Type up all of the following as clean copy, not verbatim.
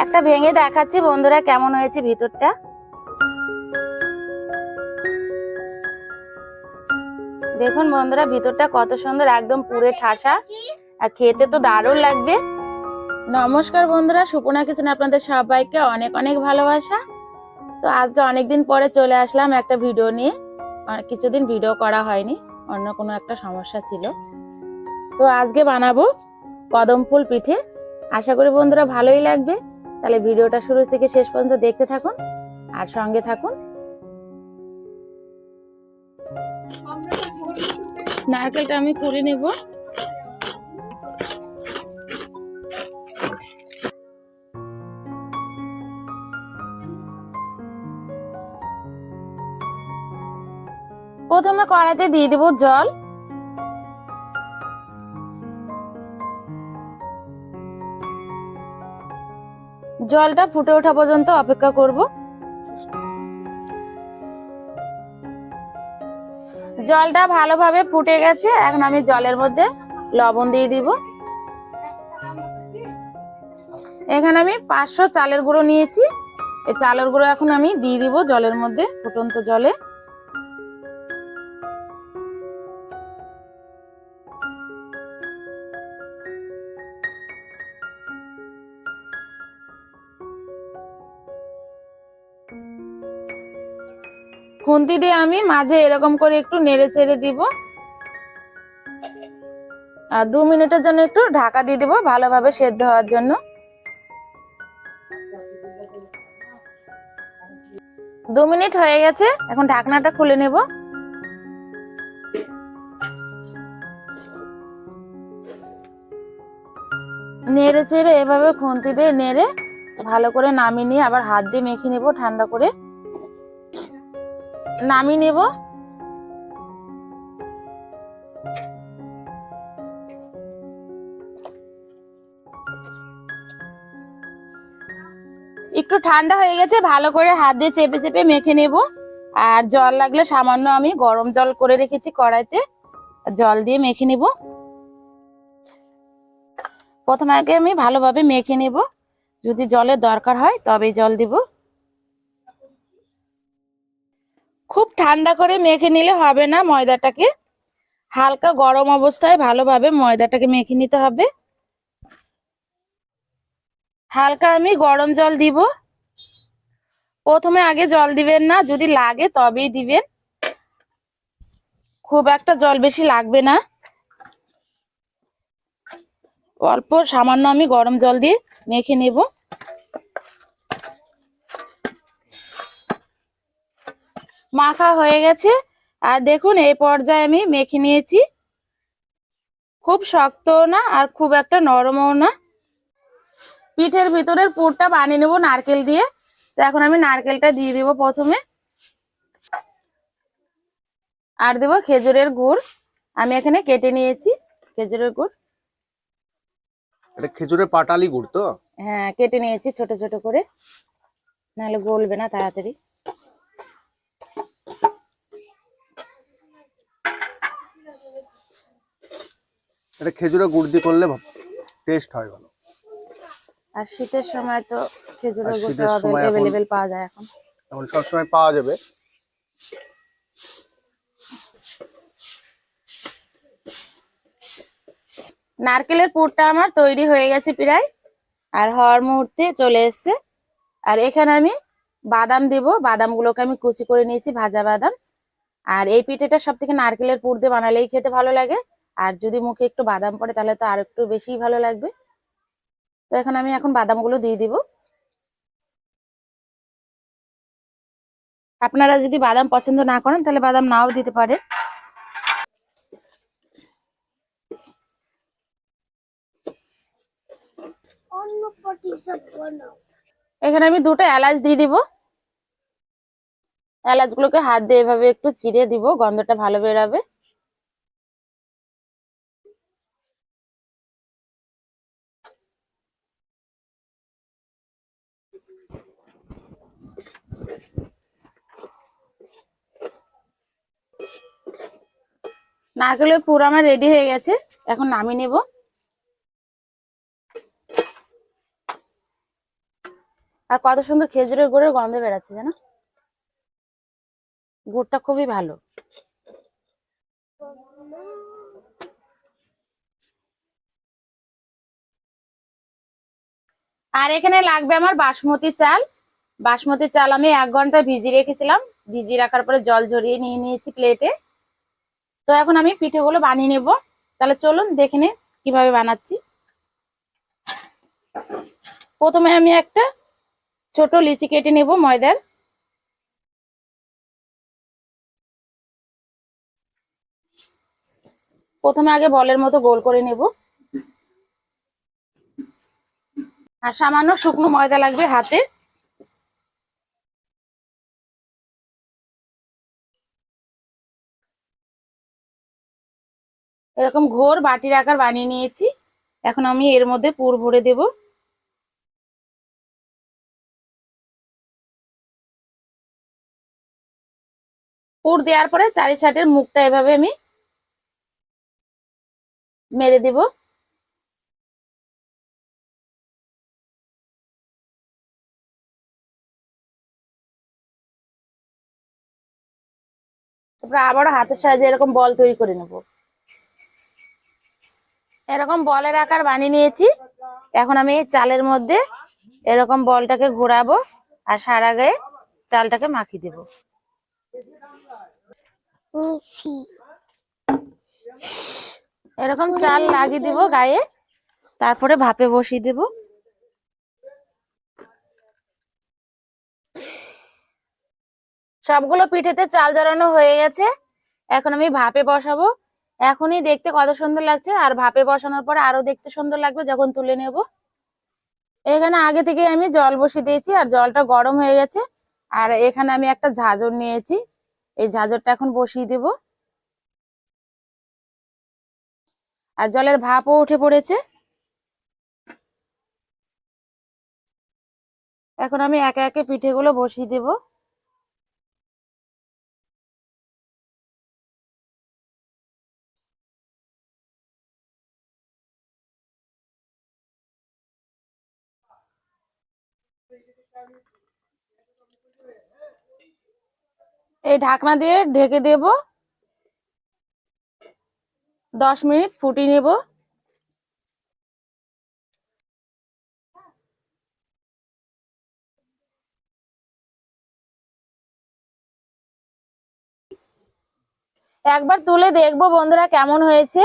একটা ভেঙে দেখাচ্ছি বন্ধুরা কেমন হয়েছে ভিতরটা। দেখুন বন্ধুরা ভিতরটা কত সুন্দর, একদম পুরে ঠাসা, আর খেতে তো দারুণ লাগবে। নমস্কার বন্ধুরা, সুপর্ণা কিচেনে আপনাদের সবাইকে অনেক অনেক ভালোবাসা। তো আজকে অনেকদিন পরে চলে আসলাম একটা ভিডিও নিয়ে। কিছুদিন ভিডিও করা হয়নি, অন্য কোনো একটা সমস্যা ছিল। তো আজকে বানাবো কদম ফুল পিঠে। আশা করি বন্ধুরা ভালোই লাগবে। তাহলে ভিডিওটা শুরু থেকে শেষ পর্যন্ত দেখতে থাকুন আর সঙ্গে থাকুন। নারকেলটা আমি কুড়ে নেব। প্রথমে কড়াইতে দিয়ে দেব জল। জলটা ফুটে ওঠা পর্যন্ত অপেক্ষা করব। জলটা ভালোভাবে ফুটে গেছে, এখন আমি জলের মধ্যে লবণ দিয়ে দিব। এখানে আমি 500 চালের গুঁড়ো নিয়েছি। এই চালের গুঁড়ো এখন আমি দিয়ে দিব জলের মধ্যে, ফুটন্ত জলে। খুন্তি দিয়ে আমি মাঝে এরকম করে একটু নেড়ে চেড়ে দিব। আর 2 মিনিটের জন্য একটু ঢাকা দিয়ে দিব ভালোভাবে সেদ্ধ হওয়ার জন্য। 2 মিনিট হয়ে গেছে, এখন ঢাকনাটা খুলে নেব। নেড়ে চেড়ে এভাবে খুন্তি দিয়ে নেড়ে ভালো করে নামিয়ে নিয়ে আবার হাত দিয়ে মেখে নেব ঠান্ডা করে। নামিয়ে নেব। একটু ঠান্ডা হয়ে গেছে, ভালো করে হাত দিয়ে চেপে চেপে মেখে নেব। আর জল লাগলে সামান্য আমি গরম জল করে রেখেছি কড়াইতে, জল দিয়ে মেখে নেব। প্রথমে আগে আমি ভালোভাবে মেখে নেব, যদি জলের দরকার হয় তবেই জল দিব। খুব ঠান্ডা করে মেখে নিলে হবে না ময়দাটাকে, হালকা গরম অবস্থায় ভালোভাবে ময়দাটাকে মেখে নিতে হবে। হালকা আমি গরম জল দিব। প্রথমে আগে জল দিবেন না, যদি লাগে তবেই দিবেন, খুব একটা জল বেশি লাগবে না। অল্প সামান্য আমি গরম জল দিয়ে মেখে নেব। মাখা হয়ে গেছে, আর দেখুন এই পর্যায়ে আমি মেখে নিয়েছি। খুব শক্তও না আর খুব একটা নরমও না। পিঠের ভিতরের পুরটা বানিয়ে নেব নারকেল দিয়ে। তো এখন আমি নারকেলটা দিয়ে দিব প্রথমে, আর দেব খেজুরের গুড়। আমি এখানে কেটে নিয়েছি খেজুরের গুড়। এটা খেজুরের পাটালি গুড় তো? হ্যাঁ, কেটে নিয়েছি ছোট ছোট করে, নাহলে গলবে না তাড়াতাড়ি। এটা খেজুরের গুড় দিয়ে করলে টেস্ট হয় ভালো। আর শীতের সময় তো খেজুরের গুড়টা শীতের সময় অ্যাভেলেবেল পাওয়া যায় এখন। এখন সবসময় পাওয়া যাবে। নারকেলের পুরটা আমার তৈরি হয়ে গেছে প্রায়, আর হওয়ার মুহূর্তে চলে এসছে। আর এখানে আমি বাদাম দিব, বাদামগুলোকে আমি কুচি করে নিয়েছি, ভাজা বাদাম। আর এই পিঠেটা সব থেকে নারকেলের পুর দিয়ে বানালেই খেতে ভালো লাগে, আর যদি মুখে একটু বাদাম পড়ে তাহলে তো আর একটু বেশি ভালো লাগবে। তো এখানে আমি এখন বাদামগুলো দিয়ে দিব। আপনারা যদি বাদাম পছন্দ না করেন তাহলে বাদাম নাও দিতে পারে। এখানে আমি 2টা এলাচ দিয়ে দিব। এলাচগুলোকে হাত দিয়ে এভাবে একটু চিড়ে দিব, গন্ধটা ভালো বেরাবে। নারকেলের পুর আমার রেডি হয়ে গেছে, এখন নামিয়ে নেব। আর কত সুন্দর খেজুরের গুড়ের গন্ধ বেরাচ্ছে জানো, গুড়টা খুবই ভালো। আর এখানে লাগবে আমার বাসমতি চাল। বাসমতি চাল আমি 1 ঘন্টা ভিজিয়ে রেখেছিলাম। ভিজিয়ে রাখার পরে জল ঝরিয়ে নিয়ে নিয়েছি প্লেটে। তো এখন আমি পিঠেগুলো বানিয়ে নেব। তাহলে চলুন দেখে নিন কিভাবে বানাচ্ছি। প্রথমে আমি একটা ছোট লিচি কেটে নেব ময়দার। প্রথমে আগে বলের মতো গোল করে নেব। আর সামান্য শুকনো ময়দা লাগবে হাতে। এরকম ঘোর বাটির আকার বানিয়ে নিয়েছি। এখন আমি এর মধ্যে পুর ভরে দেব। পুর দেওয়ার পরে চারি সাইডের মুখটা এভাবে আমি মেরে দেব। তারপরে আবারও হাতের সাহায্যে এরকম বল তৈরি করে নেব। এরকম বলের আকার বানিয়ে নিয়েছি। এখন আমি চালের মধ্যে এরকম বলটাকে ঘোরাবো আর সারা গায়ে চালটাকে মাখিয়ে দেব। এরকম চাল লাগিয়ে দিব গায়ে, তারপরে ভাপে বসিয়ে দেব। সবগুলো পিঠেতে চাল জড়ানো হয়ে গেছে। এখন আমি ভাপে বসাবো। এখনই দেখতে কত সুন্দর লাগছে, আর ভাপে বসানোর পরে আরো দেখতে সুন্দর লাগবে যখন তুলে নেব। এখানে আগে থেকে আমি জল বসিয়ে দিয়েছি আর জলটা গরম হয়ে গেছে। আর এখানে আমি একটা ঝাঁঝর নিয়েছি, এই ঝাঁঝরটা এখন বসিয়ে দেব। আর জলের ভাপও উঠে পড়েছে। এখন আমি একে একে পিঠেগুলো বসিয়ে দেব। এই ঢাকনা দিয়ে ঢেকে দেব। 10 মিনিট ফুটিয়ে নেব। একবার তুলে দেখবো বন্ধুরা কেমন হয়েছে।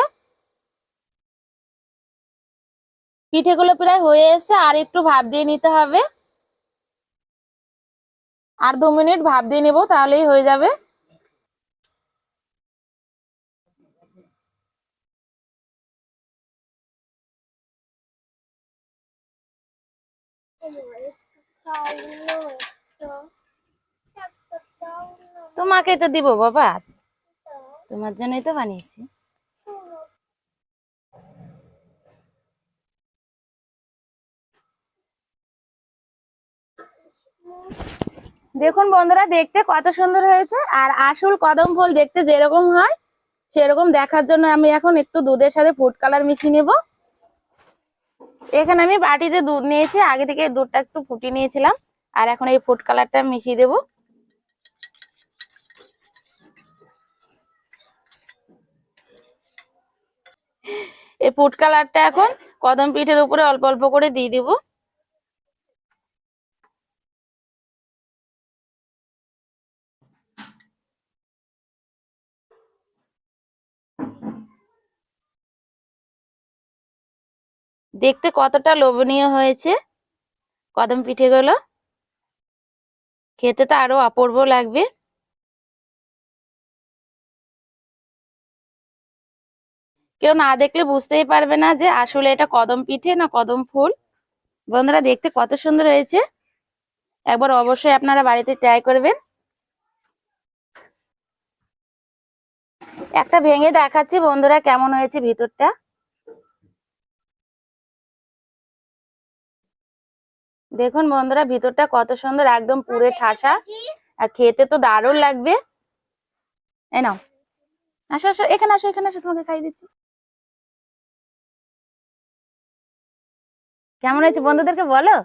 পিঠেগুলো প্রায় হয়ে এসেছে, আর একটু ভাপ দিয়ে নিতে হবে। আর 2 মিনিট ভাপ দিয়ে নেবো, তাহলেই হয়ে যাবে। তোমাকে তো দিব বাবা, তোমার জন্যই তো বানিয়েছি। দেখুন বন্ধুরা দেখতে কত সুন্দর হয়েছে। আর আসল কদম ফুল দেখতে যেরকম হয় সেরকম দেখার জন্য আমি এখন একটু দুধের সাথে ফুড কালার মিশিয়ে নেব। এখানে আমি বাটিতে দুধ নিয়েছি, আগে থেকে দুধটা একটু ফুটিয়ে নিয়েছিলাম। আর এখন এই ফুড কালারটা মিশিয়ে দেব। এই ফুড কালারটা এখন কদম পিঠের উপরে অল্প অল্প করে দিয়ে দিব। দেখতে কতটা লোভনীয় হয়েছে কদম পিঠেগুলো, খেতে তো আরো অপূর্ব লাগবে। কেউ না দেখলে বুঝতেই পারবে না যে আসলে এটা কদম পিঠে না কদম ফুল। বন্ধুরা দেখতে কত সুন্দর হয়েছে, একবার অবশ্যই আপনারা বাড়িতে ট্রাই করবেন। একটা ভেঙে দেখাচ্ছি বন্ধুরা কেমন হয়েছে ভিতরটা। দেখুন বন্ধুরা ভিতরটা কত সুন্দর, একদম পুরে ঠাসা। আর খেতে তো দারুণ লাগবে। এই নাও, আসো আসো, এখানে আসো, এখানে আসো, তোমাকে খাইয়ে দিচ্ছি। কেমন হয়েছে বন্ধুদেরকে বলো।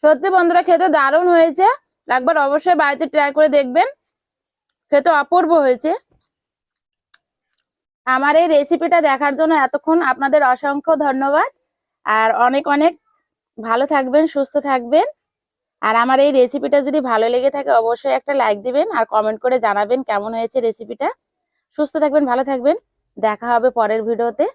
সত্যি বন্ধুরা খেতে দারুণ হয়েছে, একবার অবশ্যই বাড়িতে ট্রাই করে দেখবেন, খেতে অপূর্ব হয়েছে। আমার এই রেসিপিটা দেখার জন্য এতক্ষণ আপনাদের অসংখ্য ধন্যবাদ। আর অনেক অনেক ভালো থাকবেন, সুস্থ থাকবেন। আর আমার এই রেসিপিটা যদি ভালো লেগে থাকে অবশ্যই একটা লাইক দিবেন আর কমেন্ট করে জানাবেন কেমন হয়েছে রেসিপিটা। সুস্থ থাকবেন, ভালো থাকবেন, দেখা হবে পরের ভিডিওতে।